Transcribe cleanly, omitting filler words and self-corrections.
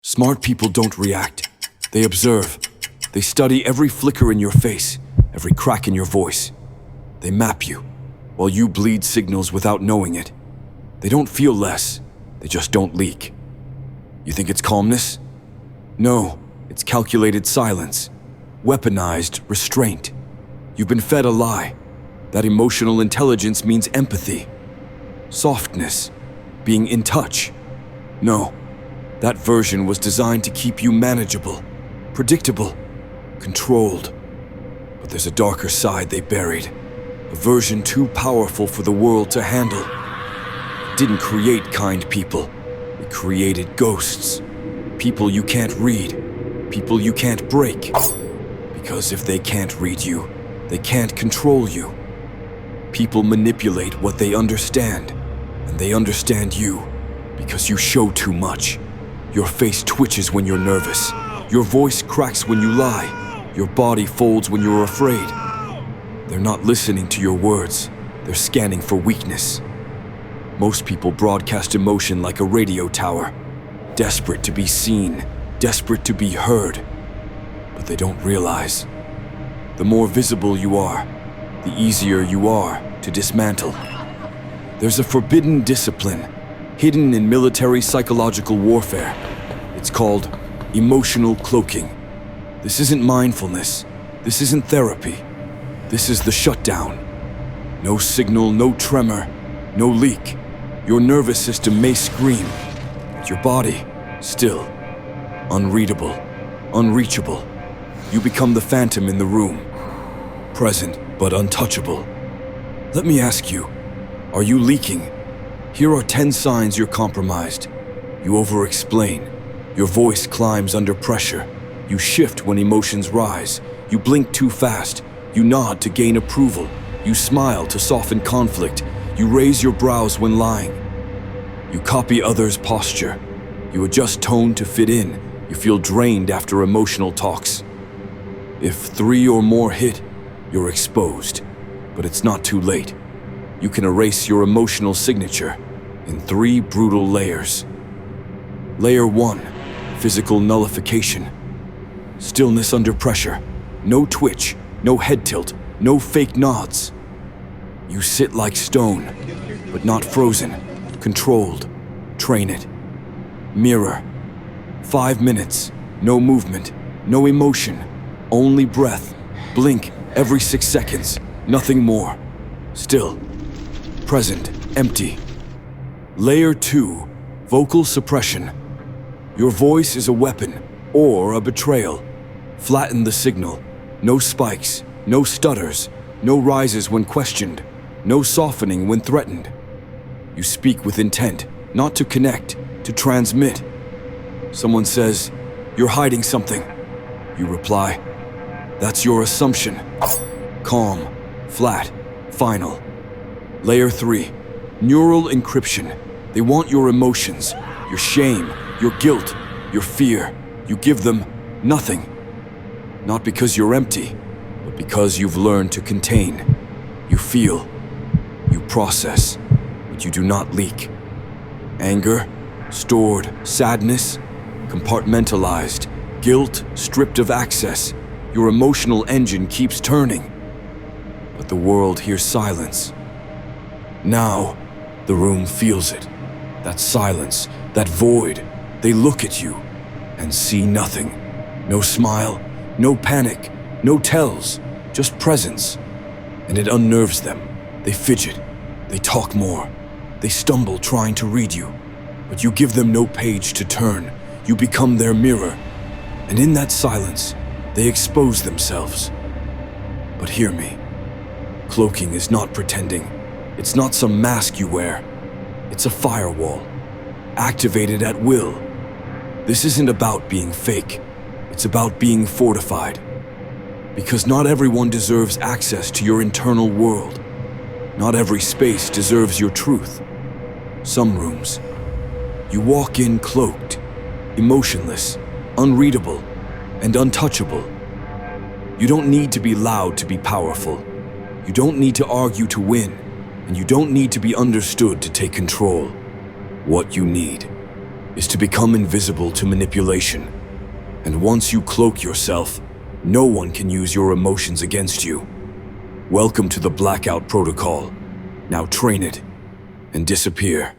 Smart people don't react. They observe. They study every flicker in your face, every crack in your voice. They map you, while you bleed signals without knowing it. They don't feel less, they just don't leak. You think it's calmness? No, it's calculated silence, weaponized restraint. You've been fed a lie. That emotional intelligence means empathy, softness, being in touch. No, that version was designed to keep you manageable, predictable, controlled. But there's a darker side they buried, a version too powerful for the world to handle. It didn't create kind people, it created ghosts. People you can't read, people you can't break. Because if they can't read you, they can't control you. People manipulate what they understand, and they understand you because you show too much. Your face twitches when you're nervous. Your voice cracks when you lie. Your body folds when you're afraid. They're not listening to your words. They're scanning for weakness. Most people broadcast emotion like a radio tower, desperate to be seen, desperate to be heard. But they don't realize. The more visible you are, the easier you are to dismantle. There's a forbidden discipline, hidden in military psychological warfare. It's called emotional cloaking. This isn't mindfulness. This isn't therapy. This is the shutdown. No signal, no tremor, no leak. Your nervous system may scream, but your body, still, unreadable, unreachable. You become the phantom in the room, present but untouchable. Let me ask you, are you leaking? Here are 10 signs you're compromised. You over-explain. Your voice climbs under pressure. You shift when emotions rise. You blink too fast. You nod to gain approval. You smile to soften conflict. You raise your brows when lying. You copy others' posture. You adjust tone to fit in. You feel drained after emotional talks. If 3 or more hit, you're exposed. But it's not too late. You can erase your emotional signature in 3 brutal layers. Layer 1, physical nullification. Stillness under pressure. No twitch, no head tilt, no fake nods. You sit like stone, but not frozen, controlled. Train it. Mirror. 5 minutes, no movement, no emotion, only breath. Blink every 6 seconds, nothing more. Still. Present, empty. Layer 2, vocal suppression. Your voice is a weapon or a betrayal. Flatten the signal. No spikes, no stutters, no rises when questioned, no softening when threatened. You speak with intent, not to connect, to transmit. Someone says, "You're hiding something." You reply, "That's your assumption." Calm, flat, final. Layer 3, neural encryption. They want your emotions, your shame, your guilt, your fear. You give them nothing. Not because you're empty, but because you've learned to contain. You feel, you process, but you do not leak. Anger, stored. Sadness, compartmentalized. Guilt, stripped of access. Your emotional engine keeps turning. But the world hears silence. Now, the room feels it. That silence, that void. They look at you and see nothing. No smile, no panic, no tells, just presence. And it unnerves them. They fidget. They talk more. They stumble trying to read you. But you give them no page to turn. You become their mirror. And in that silence, they expose themselves. But hear me. Cloaking is not pretending. It's not some mask you wear. It's a firewall, activated at will. This isn't about being fake. It's about being fortified. Because not everyone deserves access to your internal world. Not every space deserves your truth. Some rooms, you walk in cloaked, emotionless, unreadable, and untouchable. You don't need to be loud to be powerful. You don't need to argue to win. And you don't need to be understood to take control. What you need is to become invisible to manipulation. And once you cloak yourself, no one can use your emotions against you. Welcome to the Blackout Protocol. Now train it and disappear.